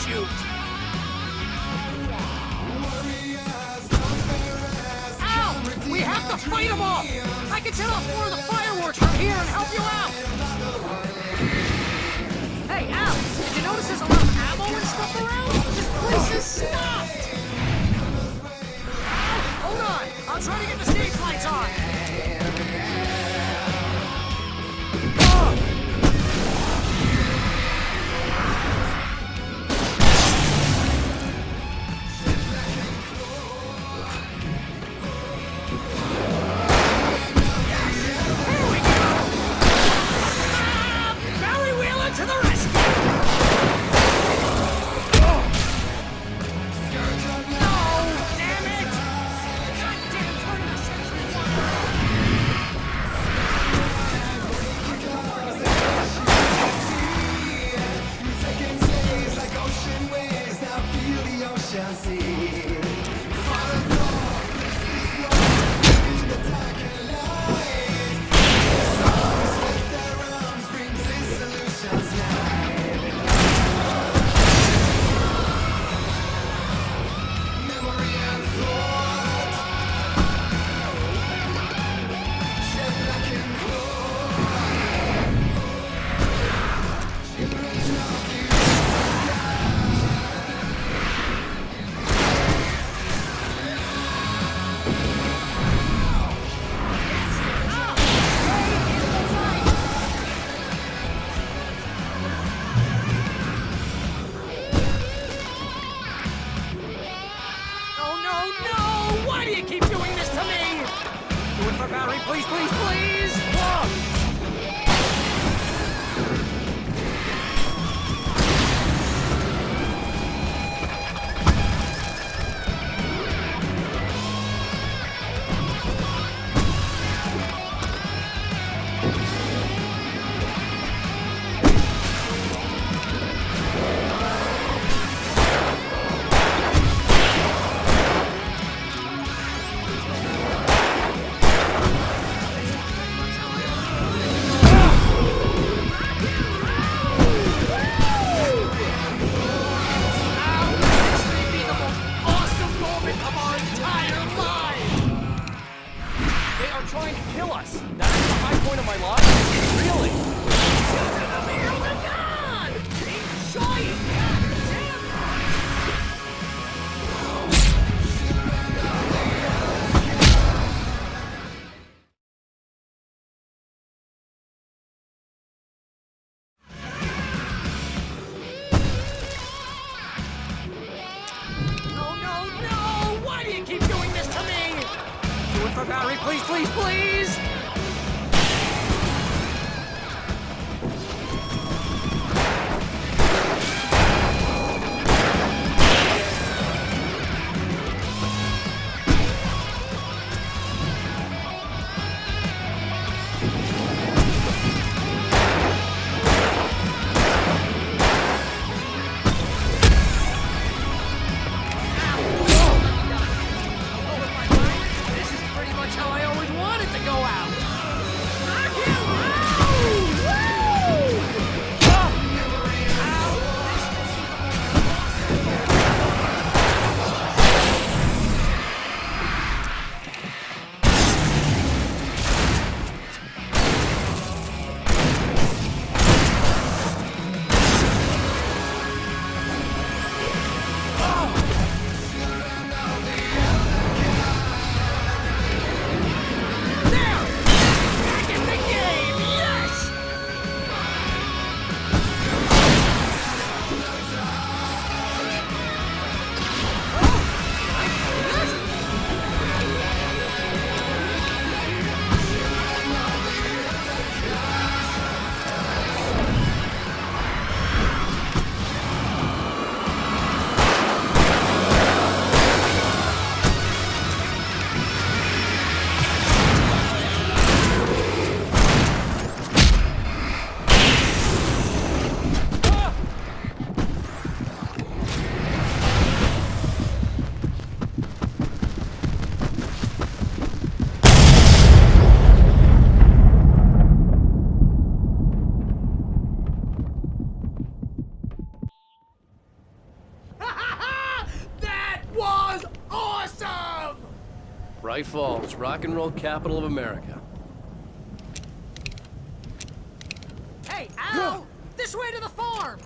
shoot! Ow! We have to fight them all! I can set off more of the fireworks from here and help you out! Hey, Al! Did you notice there's a lot of ammo and stuff around? This place is stopped! Hold on! I'll try to get the stage lights on! Please, please, please! Whoa! Trying to kill us. That's the high point of my life? Really? Oh my God! Enjoy it! No! Why do you keep doing this to me? Do it for Barry, please, please, please! How I always wanted to go out. White Falls, rock and roll capital of America. Hey, Al! This way to the farm!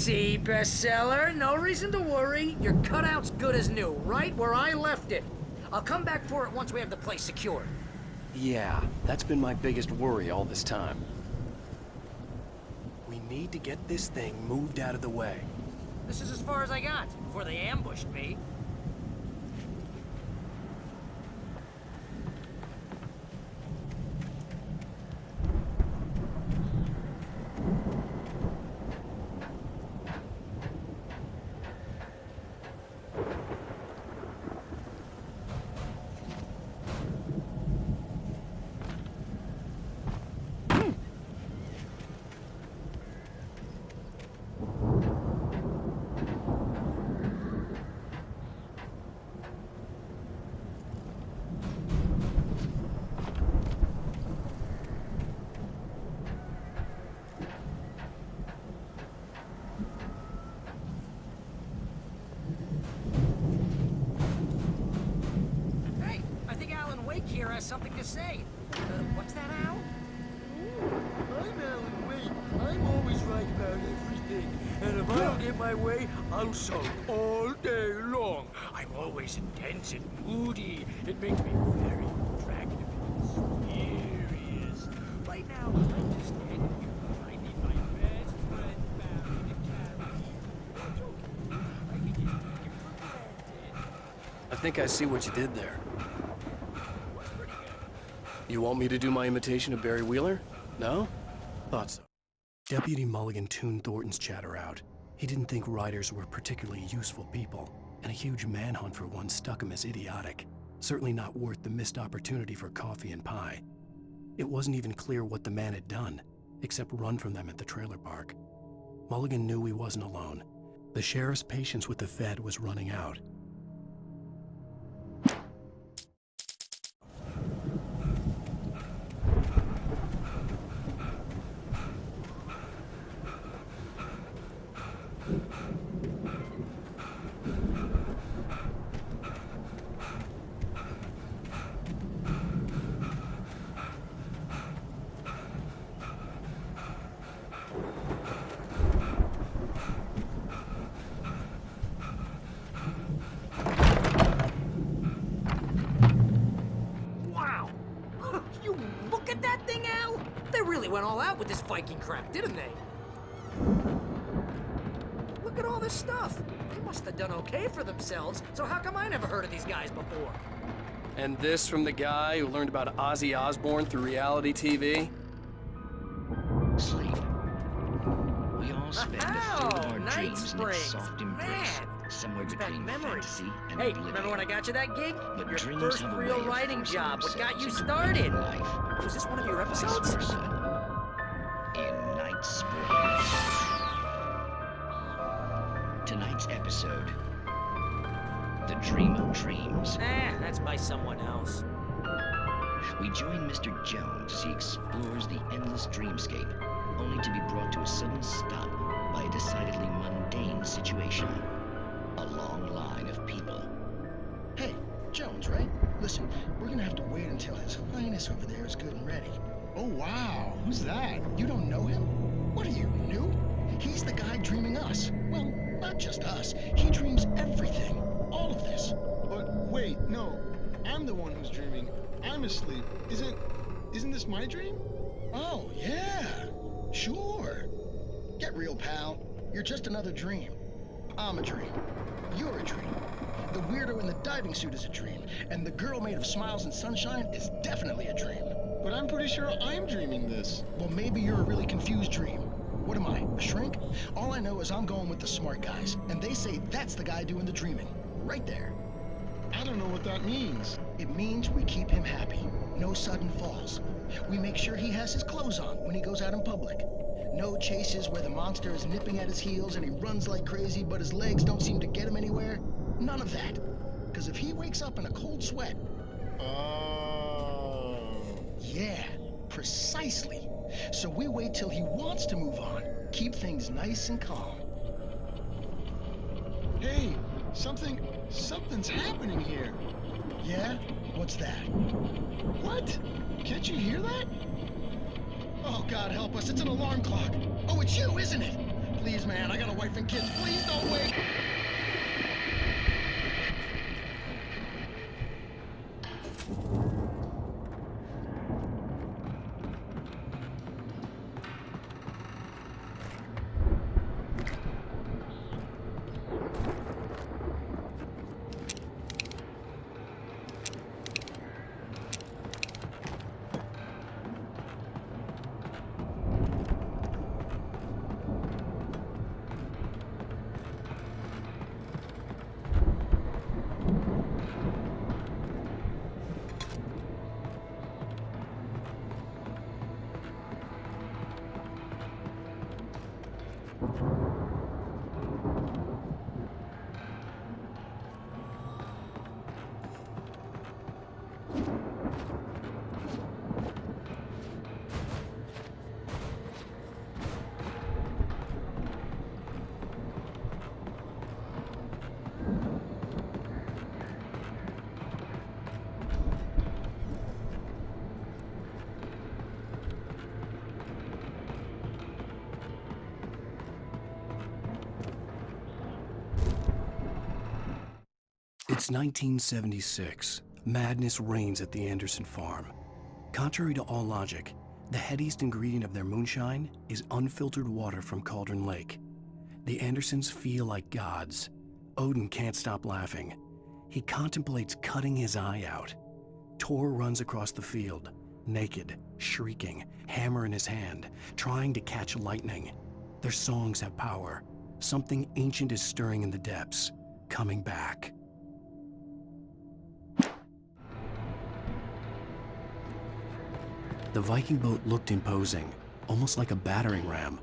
See, bestseller? No reason to worry. Your cutout's good as new, right where I left it. I'll come back for it once we have the place secured. Yeah, that's been my biggest worry all this time. We need to get this thing moved out of the way. This is as far as I got before they ambushed me. Here has something to say. What's that, Al? I'm Alan Wake. I'm always right about everything. And if I don't get my way, I'm sulk all day long. I'm always intense and moody. It makes me very attractive and mysterious. Right now, I'm just standing here. I need my best friend Barry to carry me. I'm joking. I can just take it for granted. I think I see what you did there. You want me to do my imitation of Barry Wheeler? No? Thought so. Deputy Mulligan tuned Thornton's chatter out. He didn't think writers were particularly useful people, and a huge manhunt for one struck him as idiotic. Certainly not worth the missed opportunity for coffee and pie. It wasn't even clear what the man had done, except run from them at the trailer park. Mulligan knew he wasn't alone. The sheriff's patience with the Fed was running out. Went all out with this Viking crap, didn't they? Look at all this stuff. They must have done okay for themselves, so how come I never heard of these guys before? And this from the guy who learned about Ozzy Osbourne through reality TV? Sleep. We all spend a third of our Night dreams in its Springs. soft embrace, Man, somewhere brings back between memories. fantasy and Hey, oblivion. remember when I got you that gig? But Your dreams first have a real way of writing forcing job, what got you themselves into started? life. Was this one of your Vice episodes? versa. In Night Springs. Tonight's episode, The Dream of Dreams. That's by someone else. We join Mr. Jones as he explores the endless dreamscape, only to be brought to a sudden stop by a decidedly mundane situation. A long line of people. Hey, Jones, right? Listen, we're gonna have to wait until His Highness over there is good and ready. Oh, wow. Who's that? You don't know him? What are you, new? He's the guy dreaming us. Well, not just us. He dreams everything. All of this. But wait, no. I'm the one who's dreaming. I'm asleep. Isn't this my dream? Oh, yeah. Sure. Get real, pal. You're just another dream. I'm a dream. You're a dream. The weirdo in the diving suit is a dream. And the girl made of smiles and sunshine is definitely a dream. But I'm pretty sure I'm dreaming this. Well, maybe you're a really confused dream. What am I, a shrink? All I know is I'm going with the smart guys, and they say that's the guy doing the dreaming. Right there. I don't know what that means. It means we keep him happy. No sudden falls. We make sure he has his clothes on when he goes out in public. No chases where the monster is nipping at his heels and he runs like crazy, but his legs don't seem to get him anywhere. None of that. Because if he wakes up in a cold sweat, Oh. yeah, precisely. So we wait till he wants to move on. Keep things nice and calm. Hey, something's happening here. Yeah? What's that? What? Can't you hear that? Oh, God help us, it's an alarm clock. Oh, it's you, isn't it? Please, man, I got a wife and kids. Please don't wait. It's 1976. Madness reigns at the Anderson farm. Contrary to all logic, the headiest ingredient of their moonshine is unfiltered water from Cauldron Lake. The Andersons feel like gods. Odin can't stop laughing. He contemplates cutting his eye out. Tor runs across the field, naked, shrieking, hammer in his hand, trying to catch lightning. Their songs have power. Something ancient is stirring in the depths, coming back. The Viking boat looked imposing, almost like a battering ram.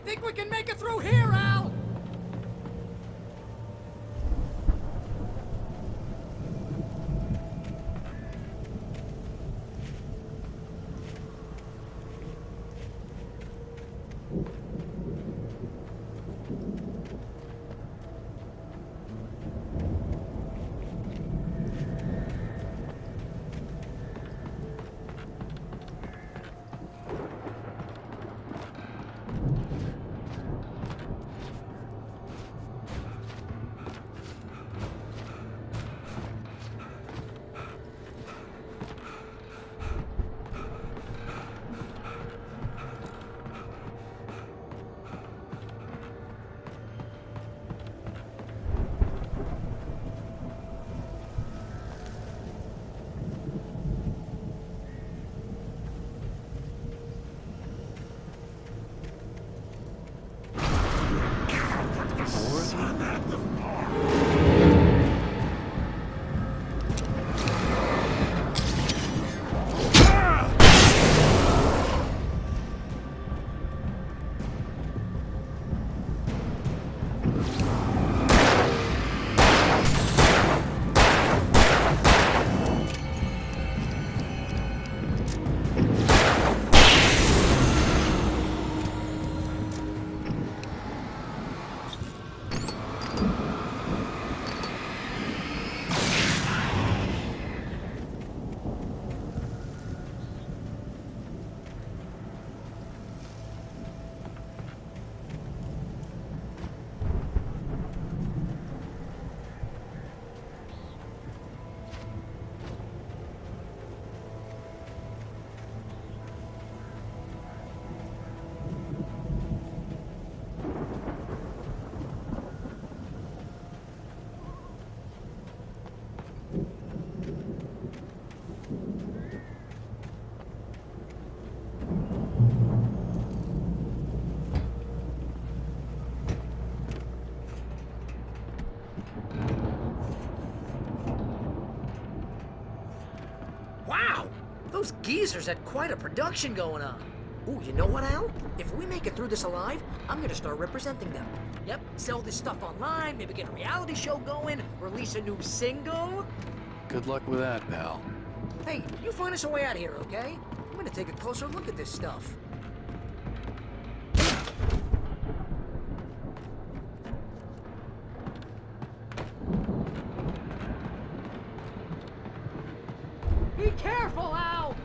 think we can make it through here, Al! Wow! Those geezers had quite a production going on. Ooh, you know what, Al? If we make it through this alive, I'm gonna start representing them. Yep, sell this stuff online, maybe get a reality show going, release a new single. Good luck with that, pal. Hey, you find us a way out of here, okay? I'm gonna take a closer look at this stuff. Be careful, Al!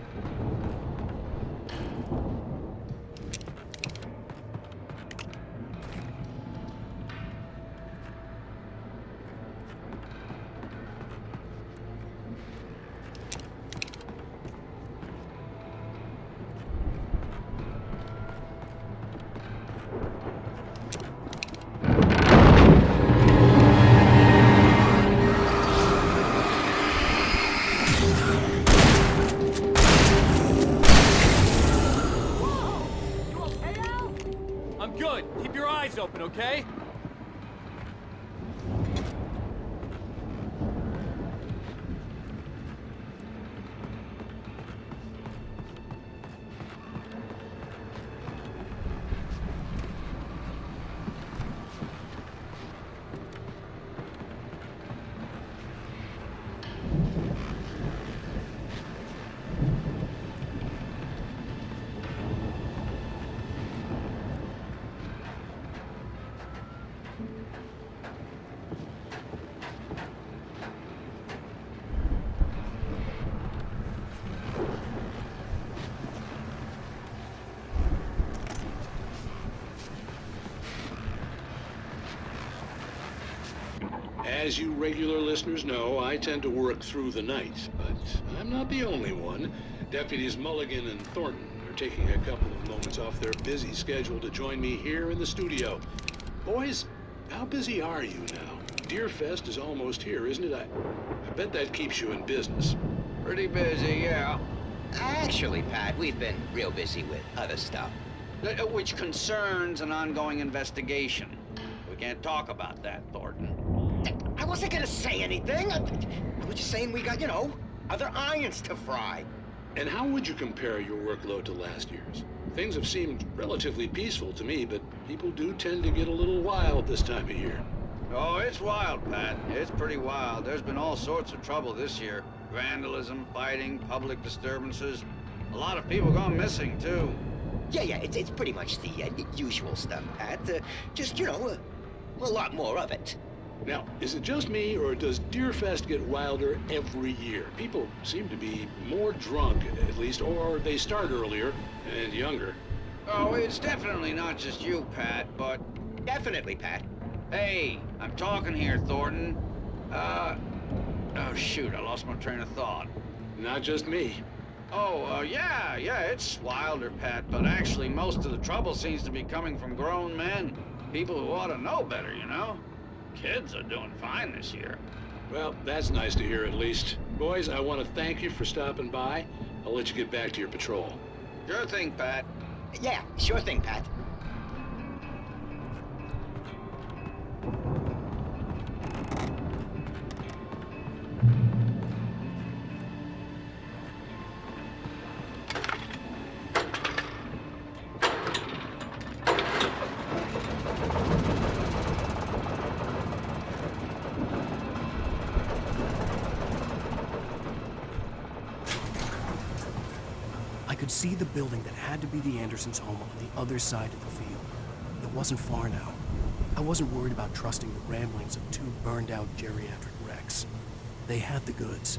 I'm good. Keep your eyes open, okay? As you regular listeners know, I tend to work through the night, but I'm not the only one. Deputies Mulligan and Thornton are taking a couple of moments off their busy schedule to join me here in the studio. Boys, how busy are you now? Deerfest is almost here, isn't it? I bet that keeps you in business. Pretty busy, yeah. Actually, Pat, we've been real busy with other stuff, which concerns an ongoing investigation. We can't talk about that, Thornton. I wasn't gonna say anything. I was just saying we got, other irons to fry. And how would you compare your workload to last year's? Things have seemed relatively peaceful to me, but people do tend to get a little wild this time of year. Oh, it's wild, Pat. It's pretty wild. There's been all sorts of trouble this year. Vandalism, fighting, public disturbances. A lot of people gone missing, too. Yeah, it's pretty much the usual stuff, Pat. Just, you know, a lot more of it. Now, is it just me, or does Deerfest get wilder every year? People seem to be more drunk, at least, or they start earlier and younger. Oh, it's definitely not just you, Pat, but... Definitely, Pat. Hey, I'm talking here, Thornton. Oh, shoot, I lost my train of thought. Not just me. Oh, yeah, it's wilder, Pat, but actually most of the trouble seems to be coming from grown men. People who ought to know better, you know? Kids are doing fine this year. Well, that's nice to hear at least. Boys, I want to thank you for stopping by. I'll let you get back to your patrol. Sure thing, Pat. Yeah, sure thing, Pat. I could see the building that had to be the Andersons' home on the other side of the field. It wasn't far now. I wasn't worried about trusting the ramblings of two burned-out geriatric wrecks. They had the goods.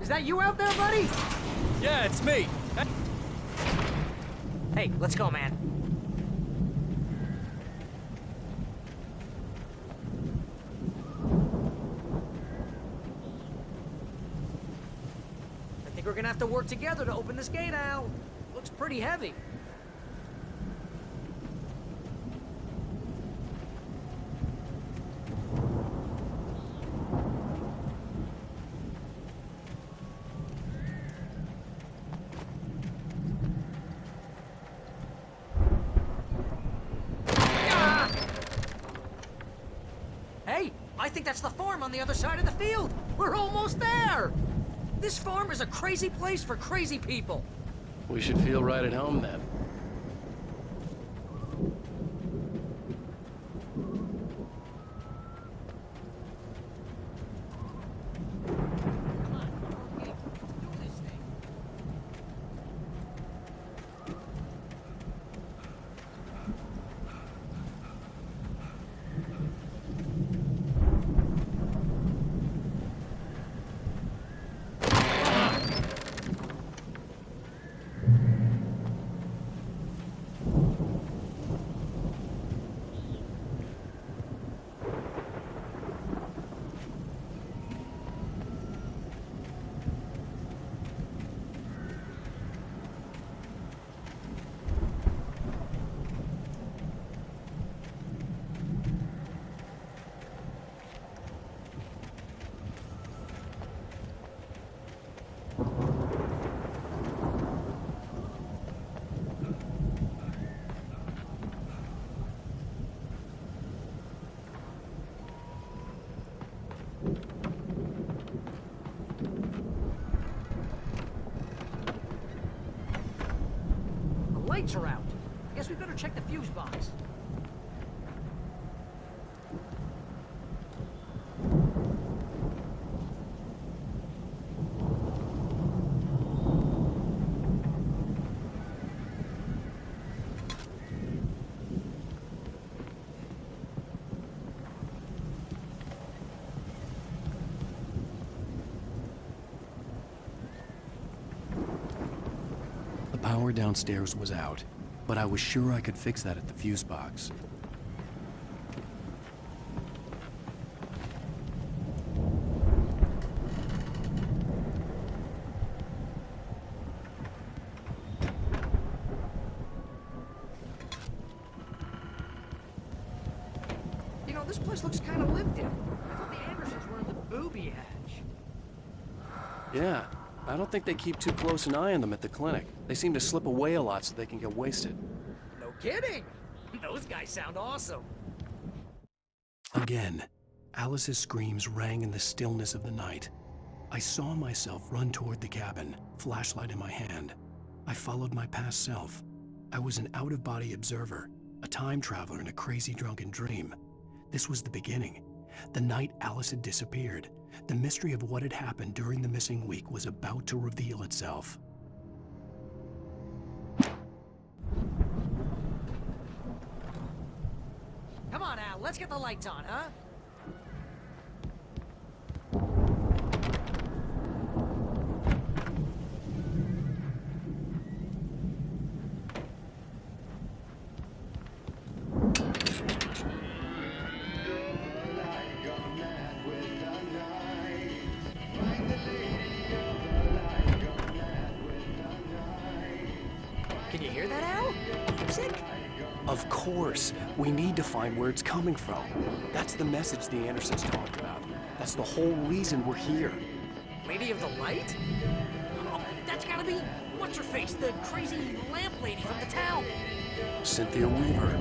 Is that you out there, buddy? Yeah, it's me. Hey, let's go, man. I think we're gonna have to work together to open this gate, Al. Looks pretty heavy. Hey, I think that's the farm on the other side of the field. We're almost there. This farm is a crazy place for crazy people. We should feel right at home then. Come on, let's do this thing. The lights are out. Guess we better check the fuse box. The power downstairs was out, but I was sure I could fix that at the fuse box. You know, this place looks kind of lived in. I thought the Andersons were in the booby hatch. Yeah, I don't think they keep too close an eye on them at the clinic. They seem to slip away a lot so they can get wasted. No kidding. Those guys sound awesome. Again, Alice's screams rang in the stillness of the night. I saw myself run toward the cabin, flashlight in my hand. I followed my past self. I was an out-of-body observer, a time traveler in a crazy drunken dream. This was the beginning. The night Alice had disappeared. The mystery of what had happened during the missing week was about to reveal itself. Come on, Al, let's get the lights on, huh? Can you hear that, Al? Music? Of course, we need to find where it's coming from. That's the message the Andersons talked about. That's the whole reason we're here. Lady of the Light? Oh, that's gotta be what's-her-face, the crazy lamp lady from the town. Cynthia Weaver.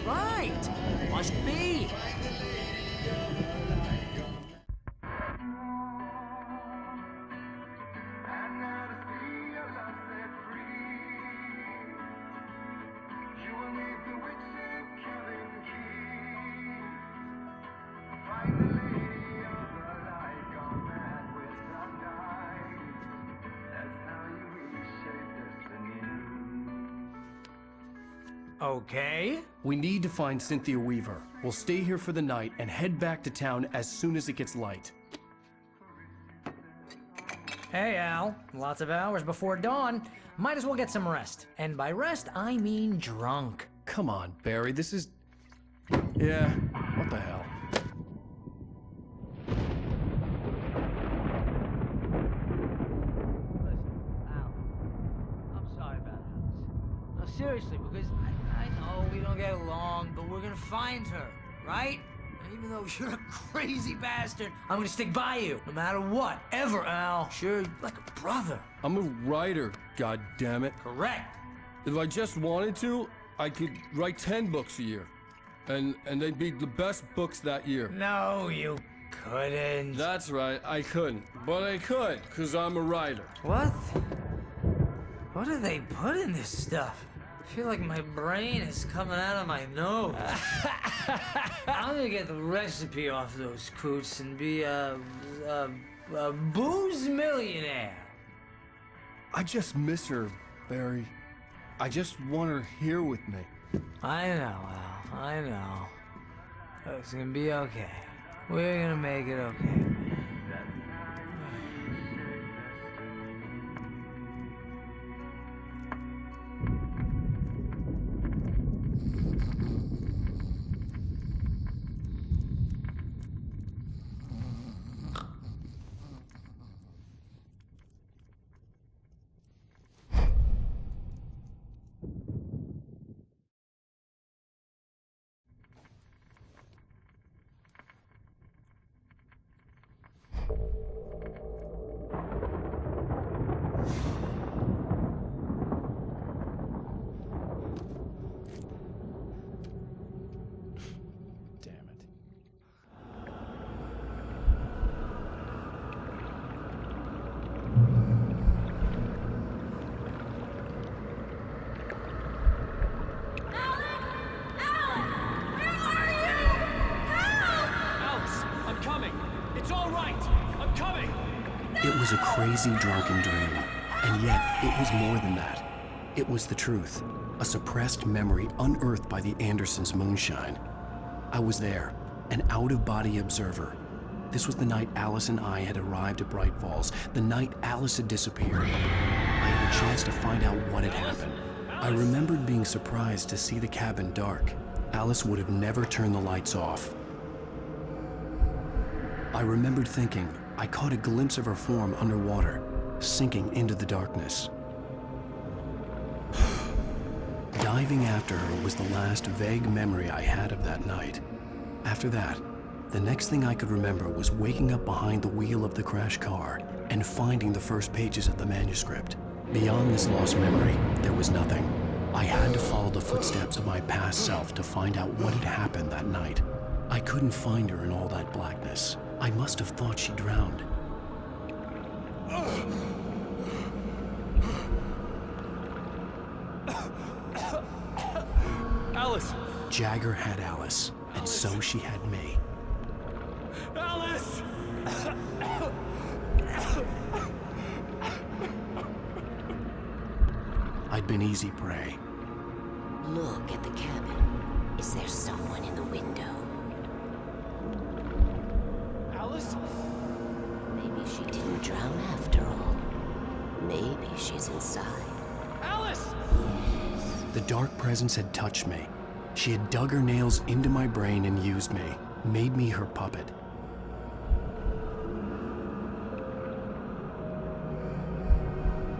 Right. Must be. Okay. We need to find Cynthia Weaver. We'll stay here for the night and head back to town as soon as it gets light. Hey, Al. Lots of hours before dawn. Might as well get some rest. And by rest, I mean drunk. Come on, Barry, this is... Yeah, what the hell? I'm sorry about Alice. No, seriously, because I know we don't get along, but we're gonna find her, right? And even though you're a crazy bastard, I'm gonna stick by you, no matter what, ever, Al. Sure, like a brother. I'm a writer, goddammit. Correct. If I just wanted to, I could write 10 books a year. And they'd be the best books that year. No, you couldn't. That's right, I couldn't. But I could, because I'm a writer. What? What do they put in this stuff? I feel like my brain is coming out of my nose. I'm gonna get the recipe off those coots and be a booze millionaire. I just miss her, Barry. I just want her here with me. I know, Al. I know. It's gonna be okay. We're gonna make it okay. Damn it. Alice, I'm coming. It's all right. I'm coming. It was a crazy, drunken dream, and yet it was more than that. It was the truth, a suppressed memory unearthed by the Andersons' moonshine. I was there, an out-of-body observer. This was the night Alice and I had arrived at Bright Falls, the night Alice had disappeared. I had a chance to find out what had happened. I remembered being surprised to see the cabin dark. Alice would have never turned the lights off. I remembered thinking I caught a glimpse of her form underwater, sinking into the darkness. Diving after her was the last vague memory I had of that night. After that, the next thing I could remember was waking up behind the wheel of the crashed car and finding the first pages of the manuscript. Beyond this lost memory, there was nothing. I had to follow the footsteps of my past self to find out what had happened that night. I couldn't find her in all that blackness. I must have thought she drowned. Alice! Jagger had Alice, and so she had me. Alice! I'd been easy prey. Look at the cabin. Is there someone in the window? Alice? Maybe she didn't drown after all. Maybe she's inside. Alice! The dark presence had touched me. She had dug her nails into my brain and used me, made me her puppet.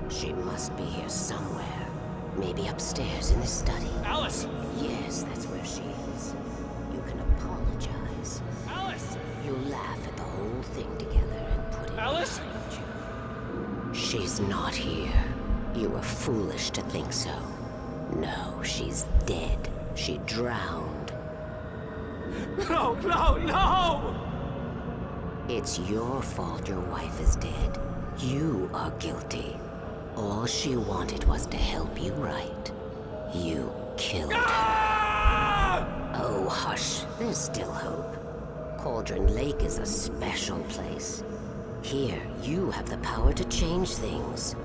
She must be here somewhere. Maybe upstairs in the study. Alice! Yes, that's where she is. You can apologize. Alice! You laugh at the whole thing together and put it Alice? behind you. She's not here. You were foolish to think so. No, she's dead. She drowned. No, no, no! It's your fault your wife is dead. You are guilty. All she wanted was to help you right. You killed her. Oh, hush. There's still hope. Cauldron Lake is a special place. Here, you have the power to change things.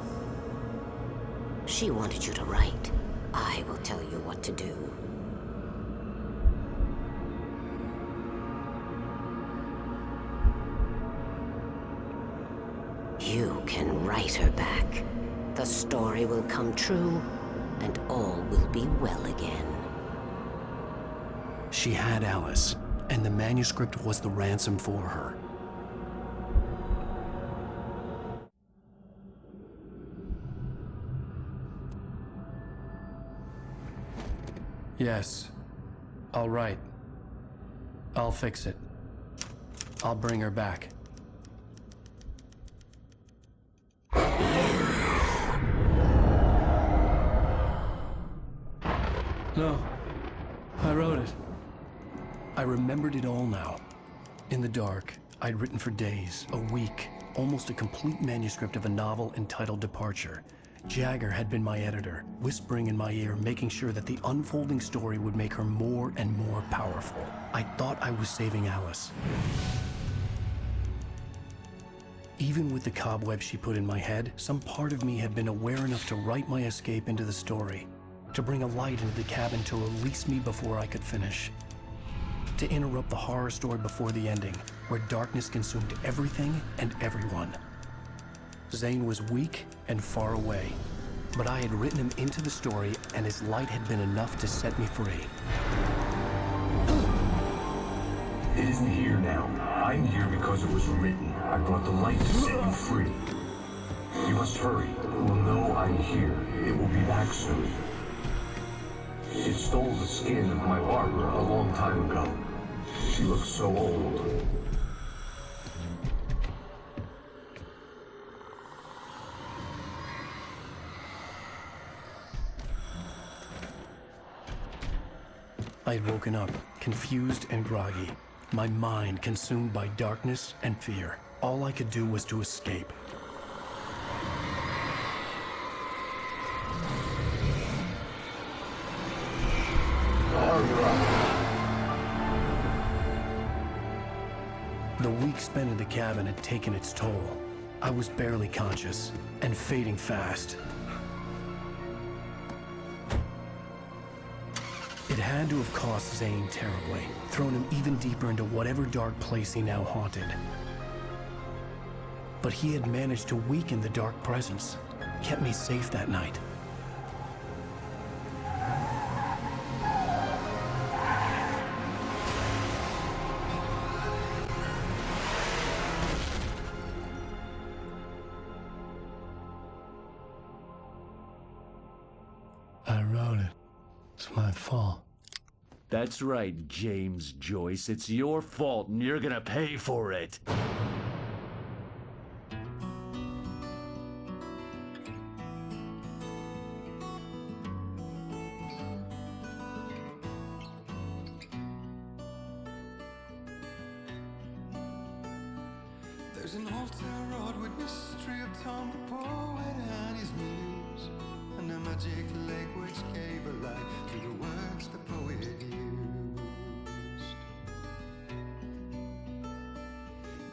She wanted you to write. I will tell you what to do. You can write her back. The story will come true, and all will be well again. She had Alice, and the manuscript was the ransom for her. Yes. All right. I'll fix it. I'll bring her back. No. I wrote it. I remembered it all now. In the dark, I'd written for days, a week, almost a complete manuscript of a novel entitled Departure. Jagger had been my editor, whispering in my ear, making sure that the unfolding story would make her more and more powerful. I thought I was saving Alice. Even with the cobwebs she put in my head, some part of me had been aware enough to write my escape into the story, to bring a light into the cabin to release me before I could finish. To interrupt the horror story before the ending, where darkness consumed everything and everyone. Zane was weak and far away, but I had written him into the story, and his light had been enough to set me free. It isn't here now. I'm here because it was written. I brought the light to set you free. You must hurry. We'll know I'm here. It will be back soon. It stole the skin of my Barbara a long time ago. She looks so old. I had woken up, confused and groggy, my mind consumed by darkness and fear. All I could do was to escape. The week spent in the cabin had taken its toll. I was barely conscious, and fading fast. It had to have cost Zane terribly, thrown him even deeper into whatever dark place he now haunted. But he had managed to weaken the dark presence, kept me safe that night. I wrote it. It's my fault. That's right, James Joyce. It's your fault, and you're gonna pay for it. There's an old town road with mystery of Tom the poet and his muse, and a magic lake which gave a light to the words the poet used.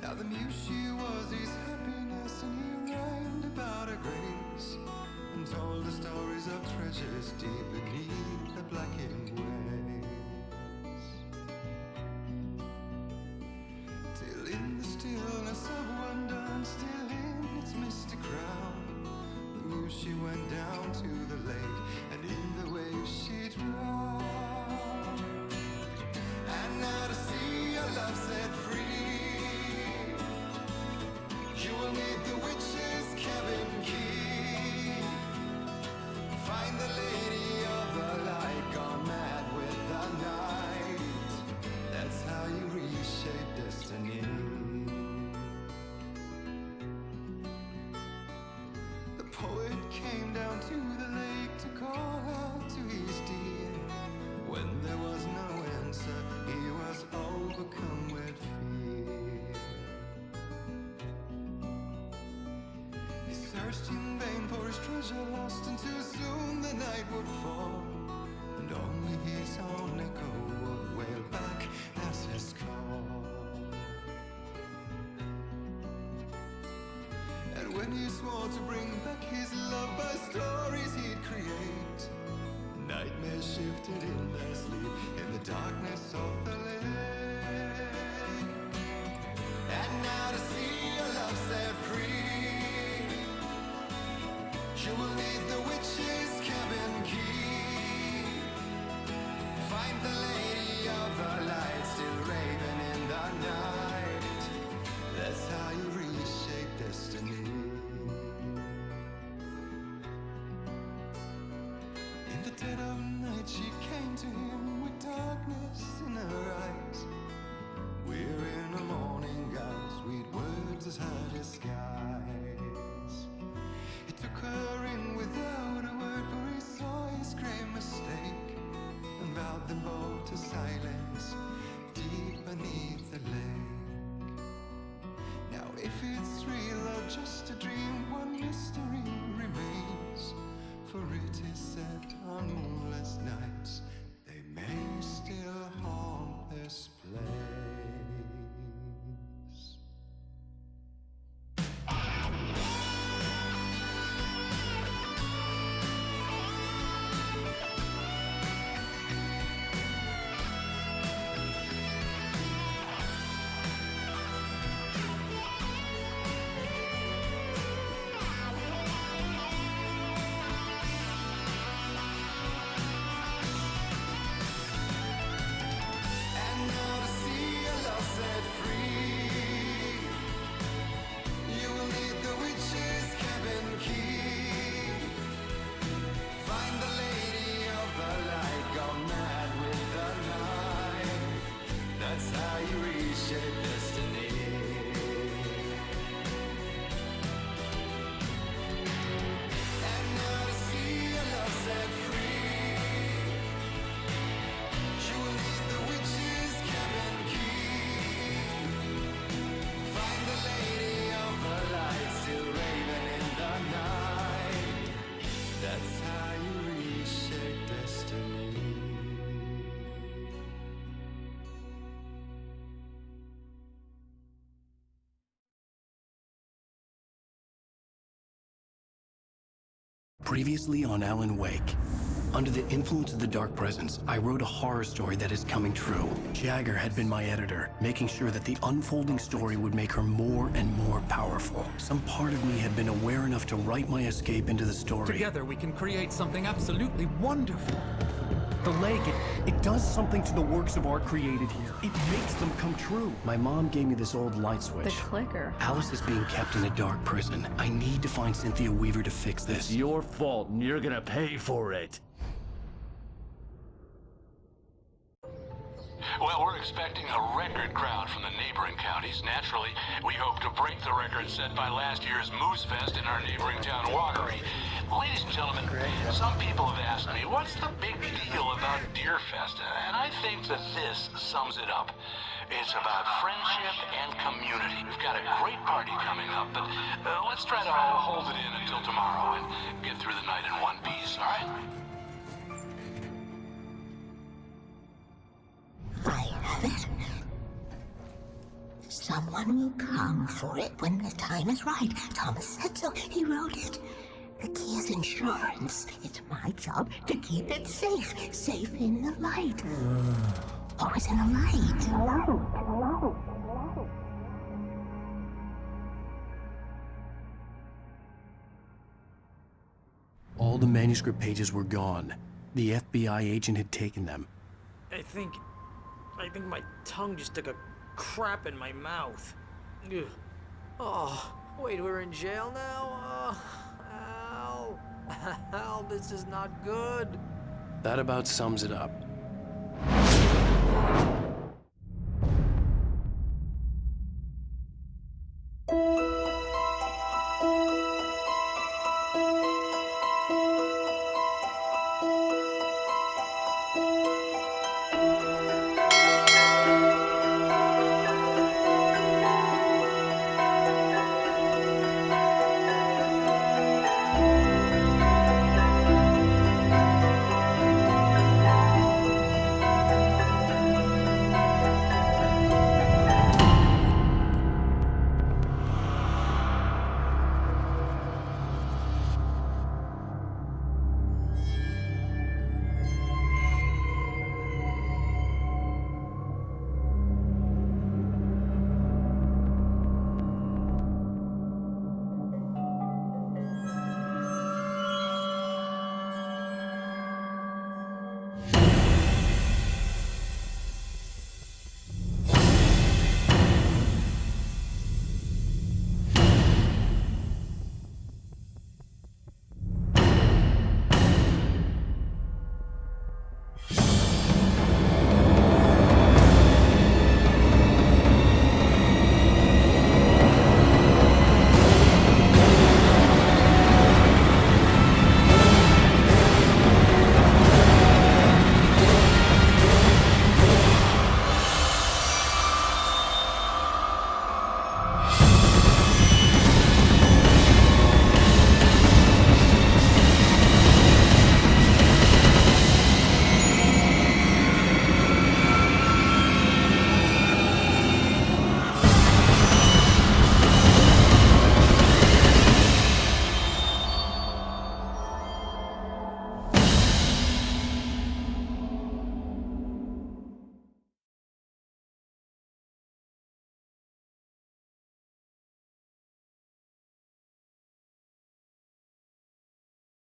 Now the muse she was his happiness, and he rhymed about her grace, and told the stories of treasures deep beneath the blackened waves. Till in the stillness of wonder, and still in its misty crown, the muse she went down to the lake, and in the waves she drowned. And now to see your love set free, you will need the witch's cabin key. Find the lady of the light, gone mad with the night. That's how you reshape destiny. The poet came down to the lake to call out to his dear. When there was no answer, he was overcome with fear. He searched in vain for his treasure lost, until soon the night would fall, and only his own echo would wail back as his call. And when he swore to bring back his love by stories he'd create, nightmares shifted in their sleep in the darkness of the lake. And now to see your love set free, That's how you reshape destiny. And now to see your love set free, you will lead the witch's cabin key. Find the lady of the light, still raving in the night. That's how you reshape destiny. Previously on Alan Wake. Under the influence of the dark presence, I wrote a horror story that is coming true. Jagger had been my editor, making sure that the unfolding story would make her more and more powerful. Some part of me had been aware enough to write my escape into the story. Together we can create something absolutely wonderful. The lake, it does something to the works of art created here. It makes them come true. My mom gave me this old light switch. The clicker. Alice is being kept in a dark prison. I need to find Cynthia Weaver to fix this. It's your fault, and you're gonna pay for it. Well, we're expecting a record crowd from the neighboring counties. Naturally, we hope to break the record set by last year's Moose Fest in our neighboring town, Watery. Ladies and gentlemen, some people have asked me, what's the big deal about Deer Fest? And I think that this sums it up. It's about friendship and community. We've got a great party coming up, but let's try to hold it in until tomorrow and get through the night in one piece, all right? I have it. Someone will come for it when the time is right. Thomas said so. He wrote it. The key is insurance. It's my job to keep it safe. Safe in the light. Always in the light. All the manuscript pages were gone. The FBI agent had taken them. I think my tongue just took a crap in my mouth. Ugh. Oh, wait, we're in jail now? Al, this is not good. That about sums it up.